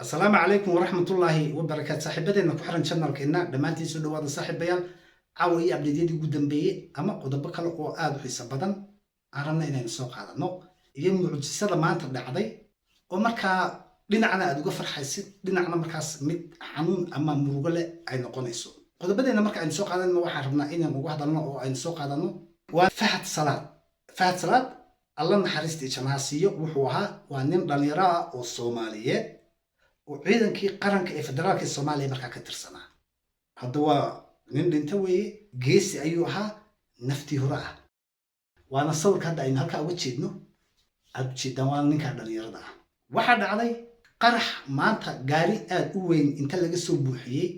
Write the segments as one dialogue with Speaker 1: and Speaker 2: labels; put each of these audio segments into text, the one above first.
Speaker 1: السلام عليكم ورحمة الله وبركاته صاحبتنا ku xiran channelkeena dhamaantiin soo dhawaada saaxiibayaal caawiye abdeedii ugu dambeeyay ama qodobo kale oo aad u xiiso badan aan rabnay inaan soo qaadano iyo mucjisada maanta dhacday oo markaa dhinacna aad uga farxaysid dhinacna markaas mid xanuun ama murugo leh ay noqonayso qodobadeena marka aan soo qaadano waxaan rabnaa inaan ugu hadalno oo aan soo qaadano waa Fahad Salaad Allah naxariistii janaasiyo wuxuu ahaa waa nin dhalinyaro ah oo Soomaaliyeed oo ciidankii qaranka ee federaalka Soomaaliya markaa ka tirsanaa hadda waa nin dhinta weeye geesi ayuu ahaa naftii hore ah waana sawirka hadda aynu halkaa uga jeedno aad jeedaan waa ninka dhalinyarada ah waxaa dhacday qarax maanta gaari aad u weyn inta laga soo buuxiyey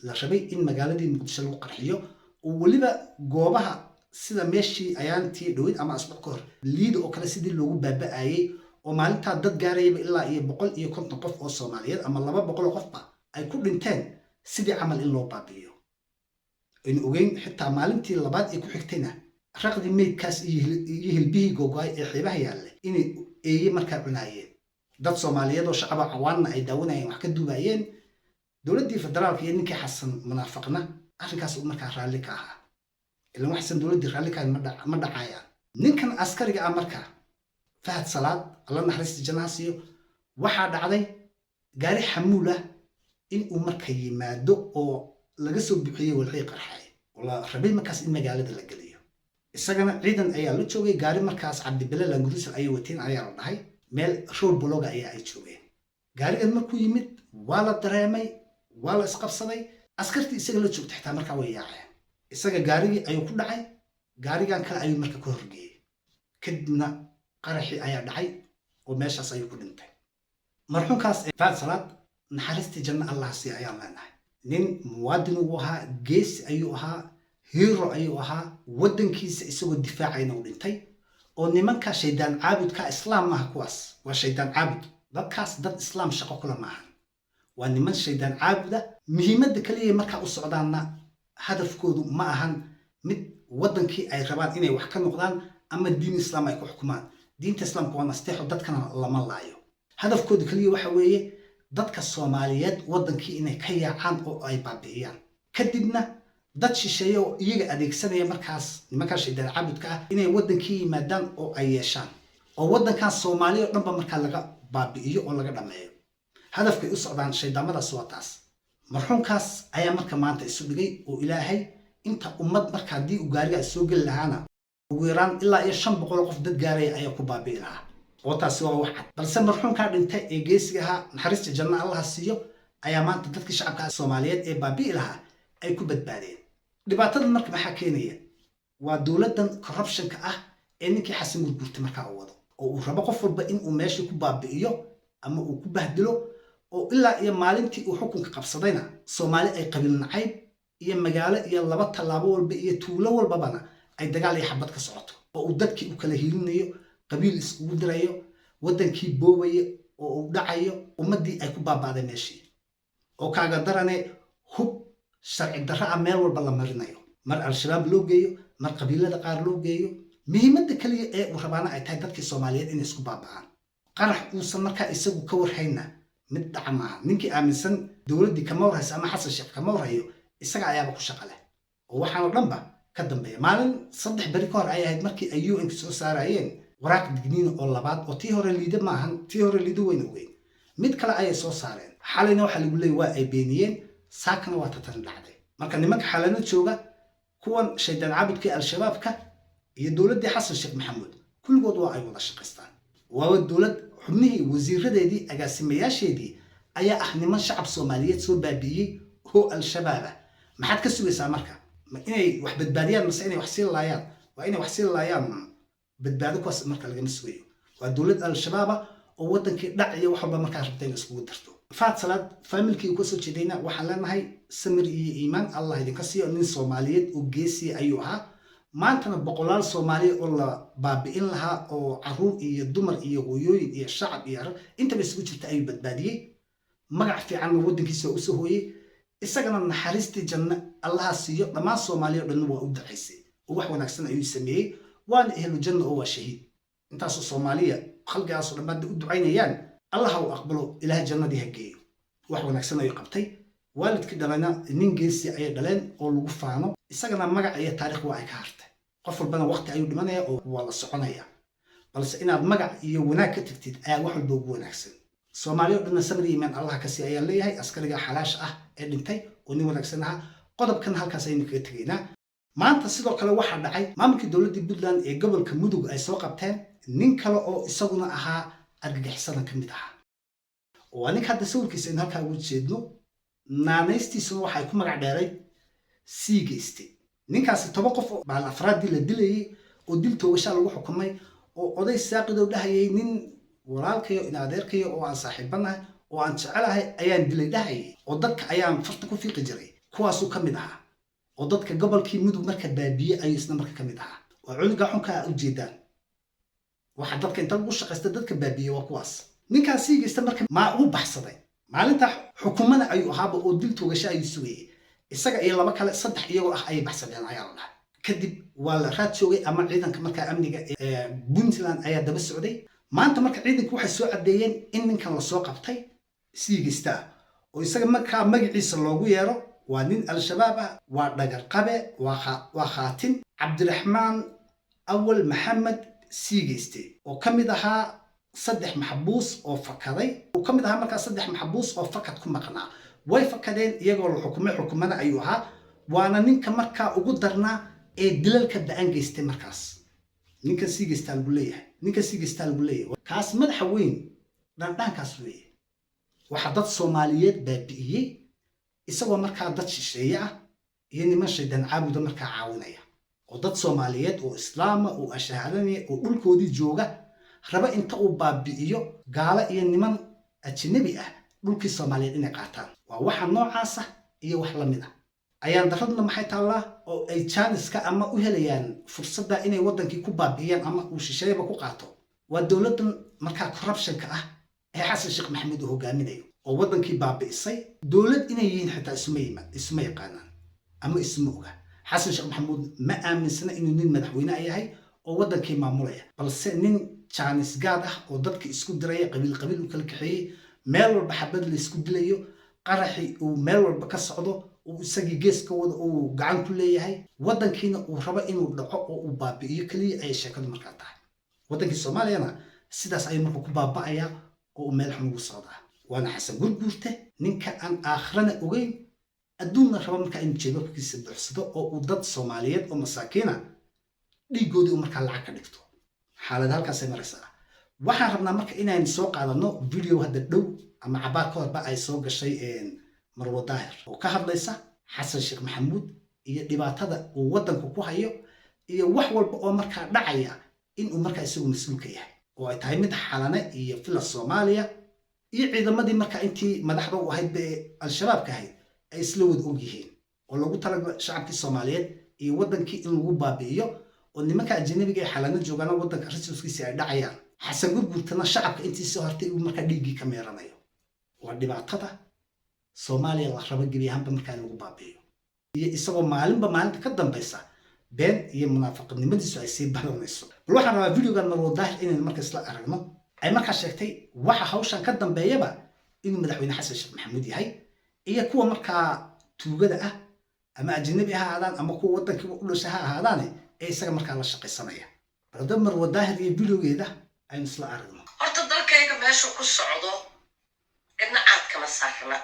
Speaker 1: la rabay in magaaladii Muqdisho lagu qarxiyo oo waliba goobaha sida meeshii ayaantii dhawid ama asbuuc ka hor liid oo kale sidii loogu baaba'ayay oo maalinta dad gaarayba ilaa iyo 150 qof oo Soomaaliyeed ama 200 qofba ay ku dhinteen sidii camal in loo baabiyo in ogeyn xitaa maalintii labaad ay ku xigtayna raqdi meedkaas iyo hilbihii gogoay ee xiibaha yaallay in ay markaa cunaayeen dad Soomaaliyeed oo shacab cawaanna ay daawanayeen wax ka duubayeen dowladii federaalka iyo ninkii Xasan Munaafaqna arrinkaas uu markaa raalli ka ahaa ilaa waxsan dowladii raalli ka ma dhacayaan ninkan askariga ah markaa Fahad Salaad Allah naxariistii janaasiyo waxaa dhacday gaari xamuul ah in uu markaa yimaado oo laga soo bixiyay walxii qarxay wala rabay markaas in magaalada la galiyo isagana ciidan ayaa la joogay gaari markaas Cabdi Bilal Angurusal ay wateen ayaa la dhahay meel road block ayaa ay joogeen gaarigan markuu yimid waa la dareemay waa la isqabsaday askartii isaga la joogtay xitaa markaa way yaaceen isaga gaarigii ayuu ku dhacay gaarigan kale ayuu markaa ka horgeeyay kadibna qaraxi ayaa dhacay oo meeshaas ayuu ku dhintay marxuumkaas Fahad Salaad naxariistii janna Allah si ayaa leenahay nin muwaadin uu ahaa geesi ayuu ahaa hero ayuu ahaa wadankiisa isagoo difaacayna u dhintay oo nimanka shaydaan caabudka islaam ah kuwaas waa shaydaan caabud dadkaas dad islaam shaqo kula maahan waa niman shaydaan caabuda muhiimadda kaliya markaa u socdaana hadafkoodu ma ahan mid wadankii ay rabaan inay wax ka noqdaan ama diin islaam ay ku xukumaan diinta islaamku waa nasteexo dadkana lama laayo hadafkoodu kaliya waxa weeye dadka Soomaaliyeed wadankii inay ka yaacaan oo ay baabi'iyaan kadibna dad shisheeye oo iyaga adeegsanaya markaas nimanka shaydaan caabudka ah inay wadankii yimaadaan oo ay yeeshaan oo wadankan Soomaaliya oo dhanba markaa laga baabi'iyo oo laga dhameeyo hadafkay u socdaan shaydaamadaas waa taas marxuumkaas ayaa marka maanta isu dhigay oo Ilaahay inta ummad markaa hadii uu gaariga soo gali lahaana ugu yaraan ilaa iyo 500 qof dad gaaraya ayaa ku baabi'i lahaa oo taasi waa wax cad balse marxuumka dhintay ee geesiga ahaa naxariista janna Allah siiyo ayaa maanta dadka shacabka Soomaaliyeed ee baabi'i lahaa ay ku badbaadeen dhibaatada marka maxaa keenaya waa dawladdan corruption-ka ah ee ninkii Xasan Gurgurta markaa u wado oo uu rabo qof walba in uu meesha ku baabi'iyo ama uu ku bahdilo oo ilaa iyo maalintii uu xukunka qabsadayna Soomaali ay qabiil nacayb iyo magaalo iyo laba talaabo walba iyo tuulo walbana ay dagaal iyo xabad ka socoto oo uu dadkii u kala hiilinayo qabiil isku dirayo wadankii boobaye oo uu dhacayo ummadii ay ku baabaaday meeshii oo kaaga darane hub sharci darra meel walba la marinayo mar al-shabaab loo geeyo mar qabiilada qaar loo geeyo muhiimadda kaliya ee uu rabaana ay tahay dadkii Soomaaliyeed in isku baabaan qarax uusan markaa isagu ka warhayna mid dhacma ninkii aaminsan dawladii kama warhaysa ama Xasan Sheekh kama warhayo isaga ayaaba ku shaqo leh oo waxaan dhanba ka dambeeya maalin 3 bari ka hor ay ahayd markii ay UN soo saarayeen waraaq digniin oo labaad oo tii hore liida maahan tii hore liido weyn mid kale ay soo saareen xalayna waxa lagu leeyahay waa ay beeniyeen saakana waa tatan dhacday marka nimanka xalana jooga kuwan shaydaan caabudka al-shabaabka iyo dawladii Xasan Sheekh Maxamuud kulligood waa ay wada shaqeystaan waa dawlad xubnihii wasiiradeedii agaasimayaasheedii ayaa ah niman shacab Soomaaliyeed soo baabiyay oo al-shabaab maxaad ka sugaysaa marka inay wax badbaadiyaan mise inay wax sii laayaan waa inay wax sii laayaan badbaado kuwaas marka laga sugayo waa dawlad al-shabaab oo wadankii dhac iyo wax walba markaa rabtay in isku darto Fahad Salaad familkii ku soo jeedayna waxaan leenahay samir iyo iimaan Allah idinka siiyo nin Soomaaliyeed oo geesi ayuu ahaa maantana boqolaal Soomaali oo la baabi'in lahaa oo caruur iyo dumar iyo hooyooyin iyo shacab iyo rag inta isugu jirta ay badbaadiyay magac fiican wadankiisa u soo hooyay isagana naxariistii janna Allah siiyo dhamaan Soomaali oo dhan waa u ducaysay oo wax wanaagsan ayuu sameeyay waan ehlu janna oo waa shahiid intaas Soomaaliya khalqigaas oo dhammaad u ducaynayaan allah uu aqbalo ilaahay jannadii ha geeyo wax wanaagsan ay qabtay waalidkii dhalayna nin geesi ay dhaleen oo lagu faano isagana magac iyo taariikh waa ay ka hartay qof walbana waqti ayuu dhimanaya oo waa la soconaya balse inaad magac iyo wanaag ka tagtid ayaa wax walba ugu wanaagsan Soomaaliya dhanna samir iimaan allah ka sii ayaa leeyahay askariga xalaash ah ee dhintay oo nin wanaagsan ah qodobkan halkaas aynu kaga tageynaa maanta sidoo kale waxa dhacay maamulkii dowladda Puntland ee gobolka Mudug ay soo qabteen nin kale oo isaguna ahaa argagixisada ka mid ah oo ninka hadda sawirkiisa in halka ugu jeedno naanaystiisuna waxay ku magac dheeray Siigeyste ninkaasi 10 qof oo baa afraadii la dilayay oo dil toogasho lagu xukumay oo oday saaqidoo dhahayay nin walaalkayo in adeerkayo oo aan saaxiibanahay oo aan jecelahay ayaan dilay dhahayay oo dadka ayaan farta ku fiiqi jiray kuwaasuu ka mid ahaa oo dadka gobolkii Mudug marka baabiye ay isna marka ka mid ahaa oo cunuga xunka u jeedaan waxa dadka inta lagu shaqeysta dadka baabiye waa kuwaas ninkaas Siigeyste marka ma uu baxsaday maalinta xukuumada ayuu ahaaba oo dil toogasho ay sugayay isaga iyo laba kale saddex iyagoo ah ay baxsadeen ayaa la dhahay kadib waa la raad joogay ama ciidanka marka amniga ee Puntland ayaa daba socday maanta marka ciidanku waxay soo cadeeyeen in ninkan la soo qabtay Siigeyste oo isaga marka magaciisa loogu yeero waa nin al-shabaab ah waa dhagar qabe waa khaatin Cabdiraxmaan Awal Maxamed Siigeyste oo kamid ahaa saddex maxbuus oo fakaday oo kamid ahaa marka saddex maxbuus oo fakad ku maqnaa way fakadeen iyagoo la xukumada ayuu ahaa waana ninka marka ugu darnaa ee dilalka da'an geystay markaas ninka Siigeyste lagu leeyahay kaas madaxa weyn dhankaas weeye waxa dad Soomaaliyeed baabi'iyay isagoo marka dad shisheeye ah iyo niman shaydan caabuda marka caawinaya oo dad Soomaaliyeed oo islaam oo ashahaadanaya oo dhulkoodii jooga raba inta uu baabi'iyo gaala iyo niman ajnabi ah dhulkii Soomaaliyeed inay qaataan waa waxa noocaas ah iyo wax la mid ah ayaan daradna maxay taalaa oo ay Chinese-ka ama u helayaan fursadda inay wadankii ku baabi'iyaan ama uu shisheeyaba ku qaato waa dawladdan marka corruption-ka ah ee Xasan Sheekh Maxamuud uu hogaaminayo oo wadankii baabi'isay dawlad inay yihiin xitaa isma yaqaanaan ama isma oga Xasan Sheekh Maxamuud ma aaminsana inuu nin madaxweyne yahay oo wadankii maamulaya balse nin Chinese gaad ah oo dadka isku diraya qabiil u kala kaxeeyay meel walba xabad la isku dilayo qaraxi uu meel walba ka socdo uu isagii geeska wada uu gacan ku leeyahay wadankiina uu rabo inuu dhaco oo uu baabi'iyo kaliya ay sheekadu markaa tahay wadankii Soomaaliyana sidaas ay markaa ku baaba'aya oo meel xun ugu socdaa waana Xasan Gurguurte ninka aan aakhirana ogeyn adduunna rabo markaa in jeebabkiisa buuxsado oo uu dad Soomaaliyeed oo masaakiina dhiigoodii markaa lacag ka dhigto xaalad halkaas ay maraysaa waxaan rabnaa marka inaan soo qaadano video hadda dhow ama cabaar ka horba ay soo gashay Marwo Daahir oo ka hadlaysa Xasan Sheekh Maxamuud iyo dhibaatada uu wadanku ku hayo iyo wax walba oo markaa dhacaya in uu markaa isagu mas'uul ka yahay oo ay tahay mid xalane iyo fila Soomaaliya iyo ciidamadii markaa intii madaxda u ahayd al-shabaab ka ahayd ay isla wada og yihiin oo lagu talagalay shacabkii Soomaaliyeed iyo wadankii in lagu baabi'iyo oo nimanka ajnabiga ee xalana joogaan wadanka rasuulkiisa ay dhacayaan Xasan Gurguurtana shacabka intii soo hartay uu markaa dhiigii ka meeranayo waa dhibaatada Soomaaliya la rabo gebi ahaanba markaa lagu baabi'iyo iyo isagoo maalinta ka dambaysa been iyo munaafiqnimadiisu ay sii badanayso bal waxaan rabaa videogan Marwo Daahir inaan markaa isla aragno ay markaa sheegtay waxa hawshan ka dambeeyaba inuu madaxweyne Xasan Sheekh Maxamuud yahay iyo kuwa markaa tuugada ah ama ajnabi ha ahaadaan ama kuwa wadankii u dhashay ha ahaadaan ee isaga markaa la shaqaysanaya balda Marwo Daahir iyo videogeeda aynu isla aragno
Speaker 2: horta dalkayga meesha ku socdo idna aad kama saarna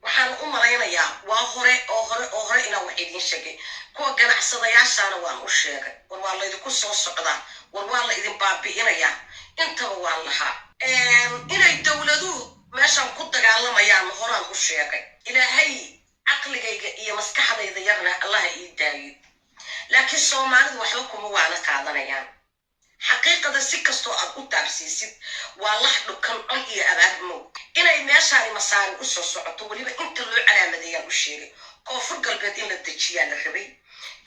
Speaker 2: waxaan u malaynayaa waa hore inaan wax idin sheegay kuwa ganacsadayaashana waan u sheegay war waa la idinku soo socdaa war waa la idin baabi'inayaa intaba waan lahaa inay dawladuhu meeshan ku dagaalamayaan horaan u sheegay ilaahay caqligayga iyo maskaxdayda yarna allah ii daayo laakiin Soomaalidu waxba kuma waana qaadanayaan xaqiiqada si kastoo aad u taabsiisid waa lax dhukan cod iyo abaabmo inay meeshaani masaari u soo socoto waliba inta loo calaamadeeyaan u sheegay koonfur galbeed in la dejiyaa la rabay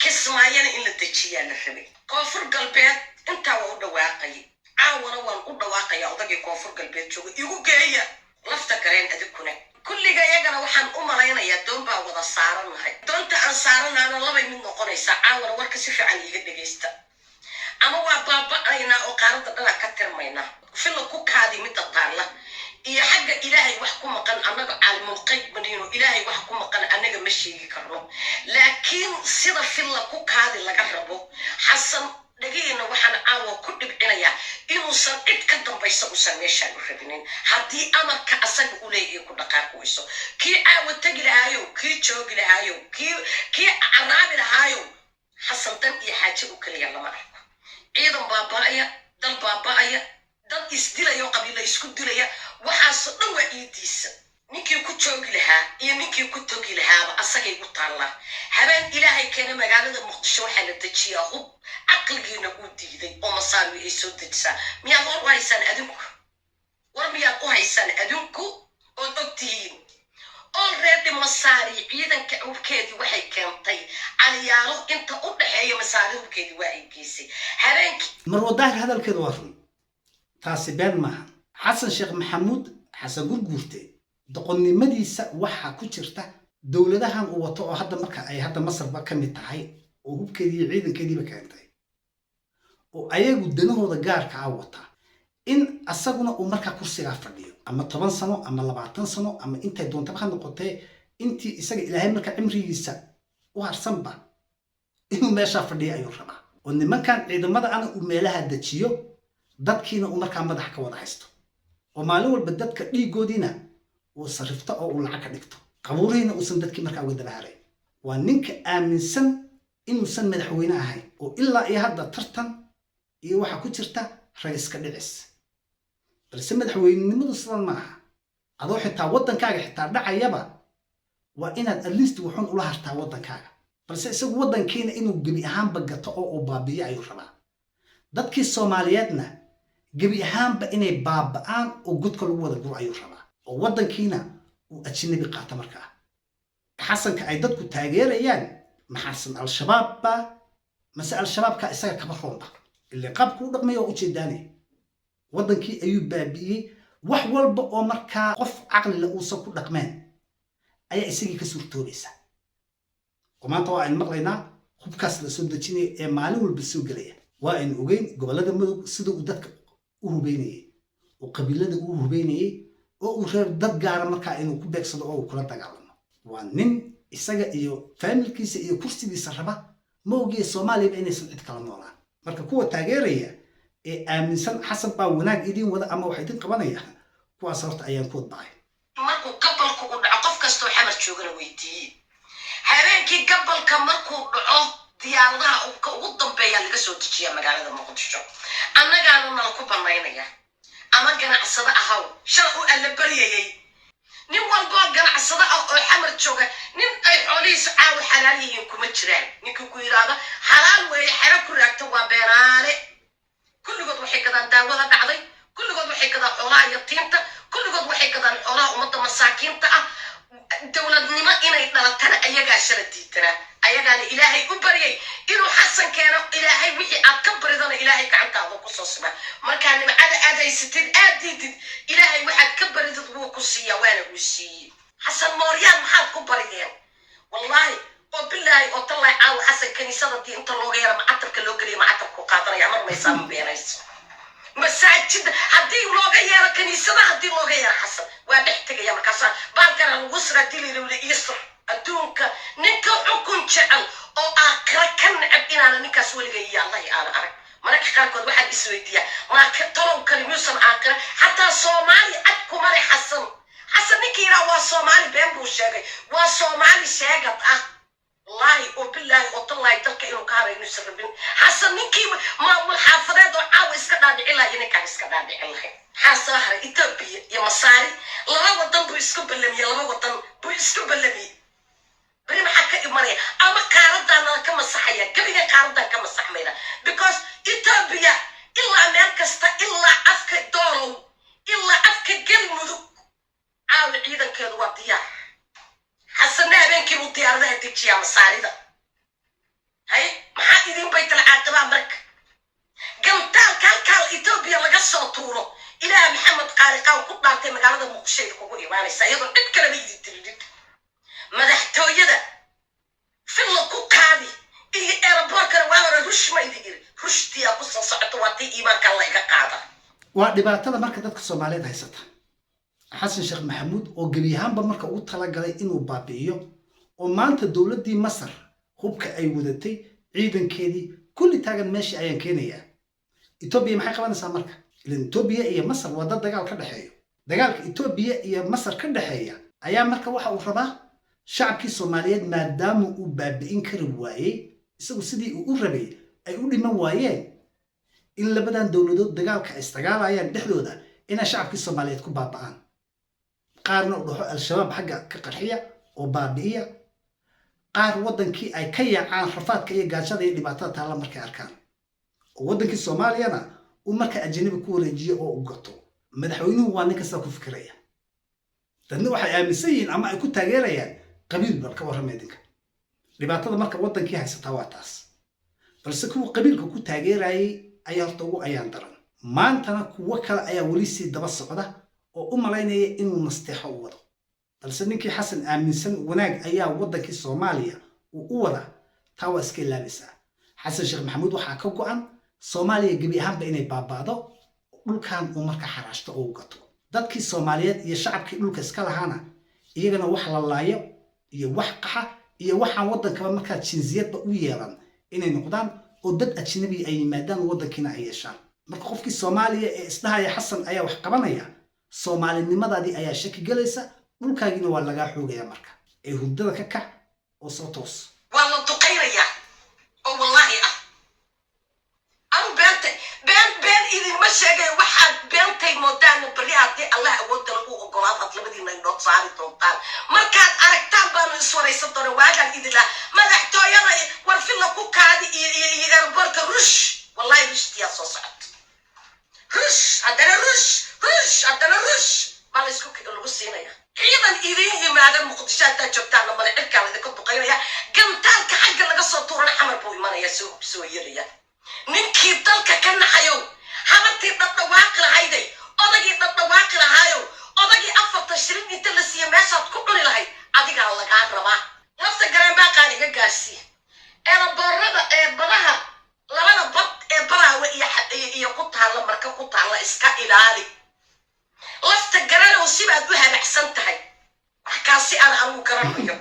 Speaker 2: Kismaayana in la dejiyaa la rabay koonfur galbeed intaa waa u dhawaaqay caawana waan u dhawaaqayaa odagii koonfur galbeed jooga igu geeya lafta gareen adikuna kulliga iyagana waxaan u malaynayaa doon baa wada saaranahay doonta aan saaranaana labay mid noqonaysaa caawana warka si fiican iiga dhegaysta ama waa baaba'aynaa oo qaarada dhana ka tirmaynaa filla ku kaadi midda taalla iyo xagga ilaahay wax ku maqan annaga caalimul qayb maniino ilaahay wax ku maqan annaga ma sheegi karno laakiin sida filla ku kaadi laga rabo xasan dhageena waxaan caawa ku dhibcinayaa inuusan cid ka dambaysa uusan meeshaan u rabinin haddii amarka asaga u leeyahay ku dhaqaaqayso kii caawa tagi lahaayo kii joogi lahaayo kii caraabi lahaayo xasan dan iyo xaaje u kaliya lama arko ciidan baaba'aya dal baaba'aya dad isdilayo qabiila isku dilaya waxaasoo dhan waa iidiisa ninkii ku joogi lahaa iyo ninkii ku togi lahaaba asagay u taallaa habeen ilaahay keena magaalada muqdisho waxaa la dejiyaa hub caqligiina uu diiday oo masaari ay soo dejisaa miyaad war u haysaan adinku war miyaad u haysaan adinku ood ogtihiin already masaari ciidanka hubkeedii waxay keentay caliyaalo inta u dhaxeeya masaari hubkeedii waa ay geysay habeenkii
Speaker 1: marwadaahir hadalkeedu waa run taasi been maaha xasan sheekh maxamuud xasan gurguurte doqonnimadiisa waxaa ku jirta dowladahan uu wato oo hadda marka ay hadda masarba ka mid tahay oo hubkeedii iyo ciidankeediiba keentay oo ayagu danahooda gaarka ah wata in asaguna uu markaa kursigaa fadhiyo ama 10 sano ama 20 sano ama intay doontaba ha noqotee intii isaga ilaahay markaa cimrigiisa u harsanba inuu meeshaa fadhiyo ayuu rabaa oo nimankan ciidamada ana uu meelaha dejiyo dadkiina uu markaa madaxa ka wada haysto oo maalin walba dadka dhiigoodiina uu sarifto oo uu lacag ka dhigto qabuurihiina uusan dadkii markaa uga daba haray waa ninka aaminsan inuusan madaxweyne ahayn oo ilaa iyo hadda tartan iyo waxa ku jirta ra'iiska dhicis balse madaxweynenimadu sidan ma aha adoo xitaa waddankaaga xitaa dhacayaba waa inaad at least wuxuun ula hartaa waddankaaga balse isagu waddankiina inuu gebi ahaanba gato oo uu baabiyo ayuu rabaa dadkii soomaaliyeedna gebi ahaanba inay baaba'aan oo godka lagu wada guro ayuu rabaa oo waddankiina uu ajnabi qaata markaa xasanka ay dadku taageerayaan maxasan al-shabaabba mase al-shabaabka isaga kaba roonba ilaa qaabku u dhaqmay oo u jeedaanay waddankii ayuu baabi'iyey wax walba oo markaa qof caqli la uusan ku dhaqmeen ayaa isagii ka suurtoobaysa oo maanta waa aynu maqlaynaa hubkaas la soo dejinaya ee maalin walba soo gelaya waa aynu ogeyn gobollada mudug sida uu dadka u hubeynayay oo qabiilada u hubeynayay oo uu reer dad gaara markaa inuu ku beegsado oo uu kula dagaalamo waa nin isaga iyo faamilkiisa iyo kursigiisa raba ma ogiya soomaaliyaba inaysan cid kala noolaan marka kuwa taageeraya ee aaminsan xasan baa wanaag idin wada ama wax idin qabanaya kuwaas horta ayaan ku wadbacay
Speaker 2: markuu gabalku u dhaco qof kastoo xamar joogana weydiiyey habeenkii gabalka markuu dhaco diyaaradaha ugu dambeeya laga soo dejiya magaalada muqdisho annagaanu nala ku banaynaya ama ganacsado ahaw shal u alla baryayay nin walboo ganacsado ah oo xamar jooga nin ay xoolihiisa caawa xalaal yihiin kuma jiraan ninkii ku yidhaahda xalaal weeye xero ku raagta waa beeraale kulligood waxay gadaan daawada dhacday kulligood waxay gadaan xoolaha yatiimta kulligood waxay gadaan xoolaha ummadda masaakiinta ah dowladnimo inay dhalatana ayagaa shala diidanaa ayagaana ilaahay u baryay inuu xasan keeno ilaahay wixii aad ka baridana ilaahay gacantaada ku soo sima markaa nimcada aad haysatid aad diidid ilaahay waxaad ka baridid wuu ku siiyaa waana uu siiyey xasan mooryaan maxaad ku barideen wallaahi oo bilaahi oo tallaahi caawa xasan kaniisada dii inta looga yara macatabka loo geliya macatabku qaadanaya mar maysaa ma beenayso masaajida haddii looga yeero kaniisada haddii looga yeero xasan waa dhex tegaya markaasaa baalkana lagu sira dililowle iisr adduunka ninka xukun jecel oo aakhira ka necab inaana ninkaas weliga iyo allahi aana arag mararka qaarkood waxaan isweydiiyaa maaka talow kali miyuusan aakhira xataa soomaali cad kumale xasan ninkii yidhaha waa soomaali been buu sheegay waa soomaali sheegad ah wallaahi oo bilaahi oo tallaahi dalka inuu ka harayno isan rabin xasan ninkii maamul xaafadeed oo caawa iska dhaadhicin lahay ninkaan iska dhaadhicin lahay maxaa soo haray etoobiya iyo masaari laba wadan buu isku ballamiyey beri maxaa ka imanaya ama qaaradaana ka masaxaya gebiga qaaradan ka masaxmayna because etoobiya ilaa meel kasta ilaa afka doolow ilaa afka galmudug caawa ciidankeedu waa diyaar xasanna habeenkii buu diyaaradaha dejiyaa masaarida hay maxaa idin baytal caaqibaa marka gantaalka halkaa etoobiya laga soo tuuro ilaah maxamed qaariqaaw ku dhaartay magaalada muqdisho kugu imaanaysa iyadoo cid kaleba idin tiridid madaxtooyada filla ku qaadi iyo aeroboorkana waa hore rush ma idin yiri rushtiyaa ku soo socoto waa tii iimaanka layga qaada
Speaker 1: waa dhibaatada marka dadka Soomaaliyeed haysata xasan sheekh maxamuud oo geliyahanba marka uu tala galay inuu baabi'iyo oo maanta dawladdii Masar hubka ay wadatay ciidankeedii kulli taagan meeshii ayaan keenayaa Ethiopia maxay qabanaysaa marka ilaan Ethiopia iyo Masar waa dad dagaal ka dhaxeeyo dagaalka Ethiopia iyo Masar ka dhaxeeya ayaa marka waxa uu rabaa shacabkii Soomaaliyeed maadaama uu baabi'in kari waayay isagu sidii uu u rabay ay u dhiman waayeen in labadan dawladood dagaalka ay istagaalayaan dhexdooda in shacabkii Soomaaliyeed ku baaba'aan qaarna u dhaxo al-shabaab xagga ka qarxiya oo baabi'iya qaar wadankii ay ka yaacaan rafaadka iyo gaajada iyo dhibaatada taala markay arkaan oo wadankii Soomaaliyana uu marka ajnabi ku wareejiyo oo u gato madaxweynuhu waa ninka soo ku fikiraya dadna waxay aaminsan yihiin ama ay ku taageerayaan qabiil bal ka warrameedinka dhibaatada marka wadankii haysata waa taas balse kuwa qabiilka ku taageerayay ayaa horta ugu ayaan daran maantana kuwa kale ayaa weli sii daba socda oo u malaynaya inuu nasteexo u wado balse ninkii xasan aaminsan wanaag ayaa wadankii Soomaaliya uu u wada taa waa iska ilaalisa xasan sheekh maxamuud waxaa ka go'an Soomaaliya gabi ahaanba inay baabaado dhulkan uu marka xaraashto oo gato dadkii Soomaaliyeed iyo shacabkii dhulka iska lahaana iyagana wax la laayo iyo wax qaxa iyo waxaan wadankaba marka jinsiyadba u yeelan inay noqdaan oo dad ajnabi ay yimaadaan wadankiina ay yeeshaan marka qofkii Soomaaliya ee isdhahaya xasan ayaa wax qabanaya Soomaalinimadaadii ayaa shaki galaysa dhulkaagina waa laga xoogaya marka ee hurdada ka kac oo soo toos
Speaker 2: waa la duqaynaya oo wallahi anu been idinma sheegay waxaad beentay moodaan bari haddii Allah awoodda lagu ogolaado aad labadiina indhood saari doontaan markaad aragtaan baanu iswaraysan doona waagaan idila madaxtooyada war filla ku kaadi iyo airportka rush wallahi rushtiyaa soo socota rush haddana rush baa la isku lagu siinaya ciidan idin yimaada muqdisho haddaad joogtaan male cirkaa laydinka duqaynaya gantaalka xagga laga soo tuurana xamar buu imanaya soo yaraya ninkii dalka ka naxayow habartii dhadhawaaqi lahayday odagii dhadhawaaqi lahaayow odagii 40 shilin inta la siiya meeshaad ku cuni lahayd adigaa lagaa rabaa lafta gareen baa qaaliga gaarsiiya eelaboorada ee badaha labada bad ee baraawe iyo ku taalla marka ku taalla iska ilaali lafta gareen oo sibaad u habacsan tahay wax kaasi anigu garanayo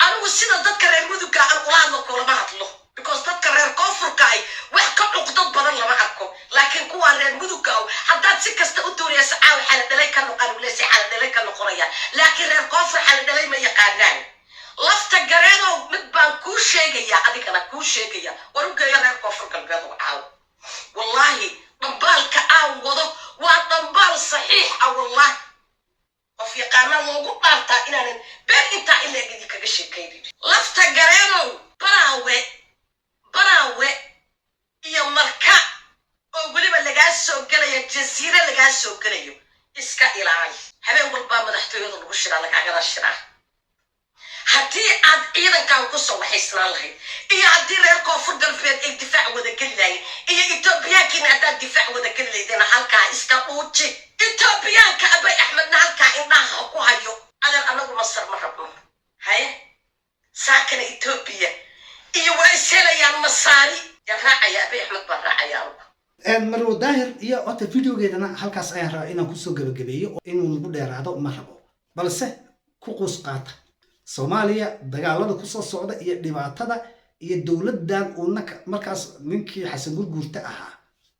Speaker 2: anigu sida dadka reer muduga aan ula hadlo kulama hadlo because dadka reer koonfurka ay wax ka cuqdad badan lama arko laakiin kuwa reer muduga haddaad si kasta u doonaysa caaw xala dhalay ka noqon walaasi xala dhalay ka noqonaya laakiin reer koonfur xala dhalay ma yaqaanaan lafta gareedo mid baan kuu sheegaya adigana kuu sheegaya war u geeyo reer koonfur galbeed oo caaw wallahi dambaalka aan wado waa dambaal saxiix wallahi qof yaqaana loogu dhaartaa inaanan been intaa ilaa gidi kaga sheekaynin lafta gareedo baraawe iyo marka oo weliba lagaa soo gelaya jasiire lagaa soo gelayo iska ilaali habeen walbaa madaxtooyada lagu shiraa lagaagana shiraa haddii aad ciidankan ku soo waxaysnaan lahayd iyo haddii reer koonfur galbeed ay difaac wada geli lahayn iyo Etoobiyaankiina haddaad difaac wada geli lahaydna halkaa iska dhuuji Etoobiyaanka Abay Axmedna halkaa indhaha ku hayo adeer anagu Masar ma rabno haye saakana Etoobiya iyo waa ishelayaan Masaari yaa raacaya Abay Axmed baa raacaya
Speaker 1: marwo daahir iyo ota videogeedana halkaas ayaan rabaa inaan kusoo gabagabeeyo oo inuu nagu dheeraado ma rabo balse ku qus qaata Soomaaliya dagaalada ku soo socda iyo dhibaatada iyo dawladdan uu markaas ninkii xasan gurguurta ahaa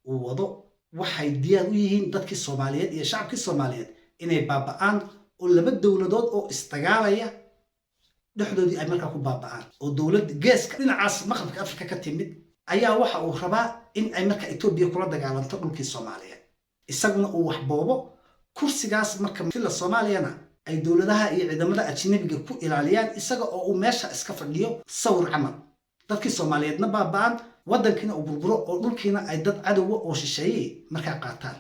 Speaker 1: uu wado waxay diyaar u yihiin dadkii Soomaaliyeed iyo shacabkii Soomaaliyeed inay baaba'aan oo laba dawladood oo istagaalaya dhexdoodii ay markaa ku baaba'aan oo dawlad geeska dhinacaas maqribka Afrika ka timid ayaa waxa uu rabaa in ay marka Ethiopia kula dagaalanto dhulkii Soomaaliyeed isaguna uu wax boobo kursigaas marka filla Soomaaliyana ay dawladaha iyo ciidamada ajnabiga ku ilaaliyaan isaga oo uu meesha iska fadhiyo sawir camal dadkii Soomaaliyeedna baaba'an wadankiina uu burburo oo dhulkiina ay dad cadow oo shisheeyay markaa qaataan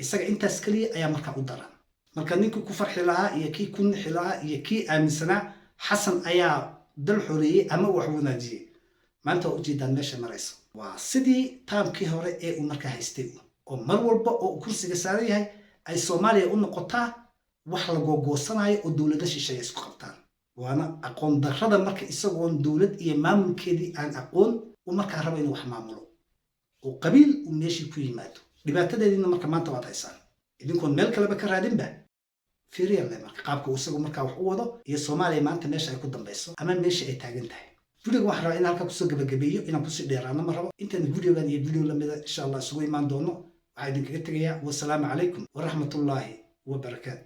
Speaker 1: isaga intaas kaliya ayaa markaa u daran marka ninkii ku farxi lahaa iyo kii ku nixi lahaa iyo kii aaminsanaa xasan ayaa dal xoreeyay ama wax wanaajiyay maanta u jeedaan meesha marayso waa sidii taamkii hore ee uu markaa haystay oo mar walba oo kursiga saaran yahay ay Soomaaliya u noqotaa wax la gogoosanayo oo dawladda shisheeye isku qabtaan waana aqoon darrada marka isagoon dawlad iyo maamulkeedii aan aqoon u markaa rabo inuu wax maamulo oo qabiil uu meeshii ku yimaado dhibaatadeediina marka maanta waad haysaan idinkoon meel kaleba ka raadinba fiiriya le marka qaabka uu isagu markaa wax u wado iyo Soomaaliya maanta meesha ay ku dambayso ama meesha ay taagan tahay videoga waxaan rabaa in halka kusoo gabagabeeyo inaan kusii dheeraano ma rabo intaan videogan iyo video lamida insha Allah isugu imaan doono waxaan idinkaga tegayaa wassalaamu calaykum waraxmatullaahi wabarakaatu